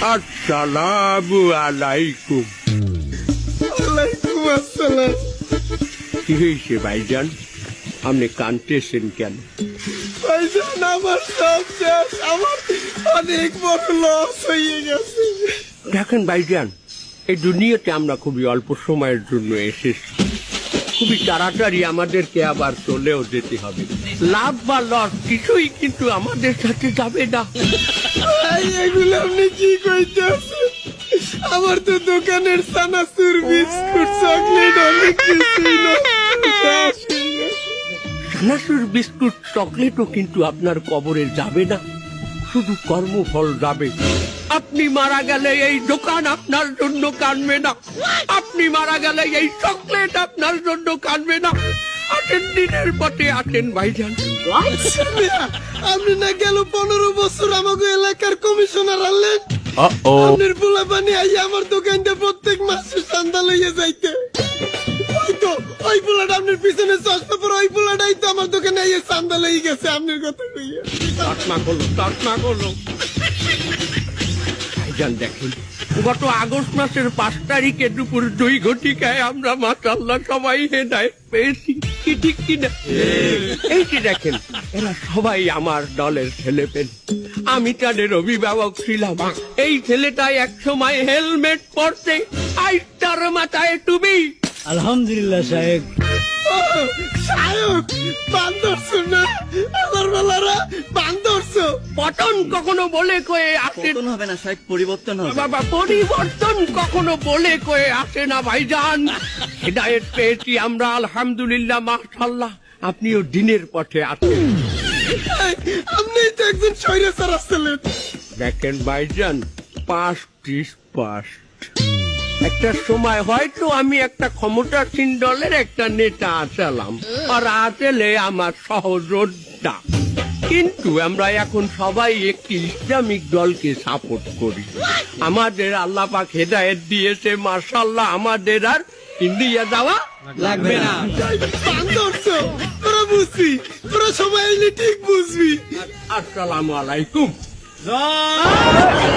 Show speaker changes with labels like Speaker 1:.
Speaker 1: আসসালামু আলাইকুম।
Speaker 2: ওয়ালাইকুম আসসালাম।
Speaker 1: কি হয়েছে ভাইজান, আপনি কাঁদতেছেন কেন?
Speaker 2: ভাইজান আমার সব শেষ, আমার অনেক বড় লস হয়ে গেছে।
Speaker 1: দেখেন ভাইজান, এই দুনিয়াতে আমরা খুবই অল্প সময়ের জন্য এসেছি, খুবই তাড়াতাড়ি আমাদেরকে আবার চলেও যেতে হবে। লাভ বা লস কিছুই কিন্তু আমাদের সাথে যাবে না।
Speaker 2: ভাই এগুলো আপনি কি কইতেছেন? আমার তো দোকানের চানাচুর বিস্কুট চকলেট অনেক কিছুই শেষ হয়ে গেছে।
Speaker 1: চানাচুর বিস্কুট চকলেটও কিন্তু আপনার কবরে যাবে না, শুধু কর্মফল যাবে। আপনি মারা গেলে এই দোকান আপনার জন্য কাঁদবে না, আপনি মারা গেলে এই চকলেট আপনার জন্য কাঁদবে না। আসেন, দিনের পথে আসেন ভাইজান।
Speaker 2: আপনি না গেল 15 বছর আমাকে এলাকার কমিশনার আনলেন, আপনার পোলা পানি আই আমার দোকানটা প্রত্যেক মাসে চান্দা লইয়া যাইতে। ওই তো ওই পোলাটা আপনার পিছনে চশমা পরে, ওই পোলাটাই তো আমার দোকানে আইয়া চান্দা লইয়া গেছে আপনার কথা কইয়া।
Speaker 1: তর্কনা করলো। ভাইজান দেখেন, গত আগস্ট মাসের 5 তারিখে দুপুর 2 ঘটিকায় আমরা মাশাআল্লাহ সবাই হেদায়েত পেয়েছি, কি ঠিক কিনা? এই যে দেখেন, এরা সবাই আমার দলের ছেলেপেলে, আমি তাদের অভিভাবক ছিলাম। এই ছেলেটাই এক সময় হেলমেট পরতে, আজ তার মাথায় টুপি।
Speaker 3: আলহামদুলিল্লাহ সাহেব।
Speaker 2: সায়ক বান্দরছো না, আমার বেলারা বান্দরছো।
Speaker 1: পতন কখনো বলে কয়ে আসে
Speaker 3: পতন হবে না সাহেব, পরিবর্তন হবে।
Speaker 1: বাবা, পরিবর্তন কখনো বলে কয়ে আসে না ভাইজান। হেদায়েত পেয়েছি আমরা আলহামদুলিল্লাহ, মাশাআল্লাহ। আপনিও দিনের পথে আছেন।
Speaker 2: আপনি তো একজন স্বৈরাচার আসছিলেন।
Speaker 1: দেখেন ভাইজান, পাস্ট ইজ পাস্ট। একটা সময় হয়তো আমি একটা ক্ষমতাসীন দলের একটা নেতা আছিলাম, আর আসলে আমার সহযোদ্ধা। কিন্তু আমরা এখন সবাই একটি ইসলামিক দলকে সাপোর্ট করি। আমাদের আল্লাহ পাক হেদায়েত দিয়েছে, মাশাআল্লাহ। আমাদের আর ইন্ডিয়া যাওয়া
Speaker 3: লাগবে না।
Speaker 2: বান্দরছো, তোরা বুঝবি, তোরা সবাই এলে ঠিক বুঝবি।
Speaker 1: আসসালামু আলাইকুম।
Speaker 3: জয়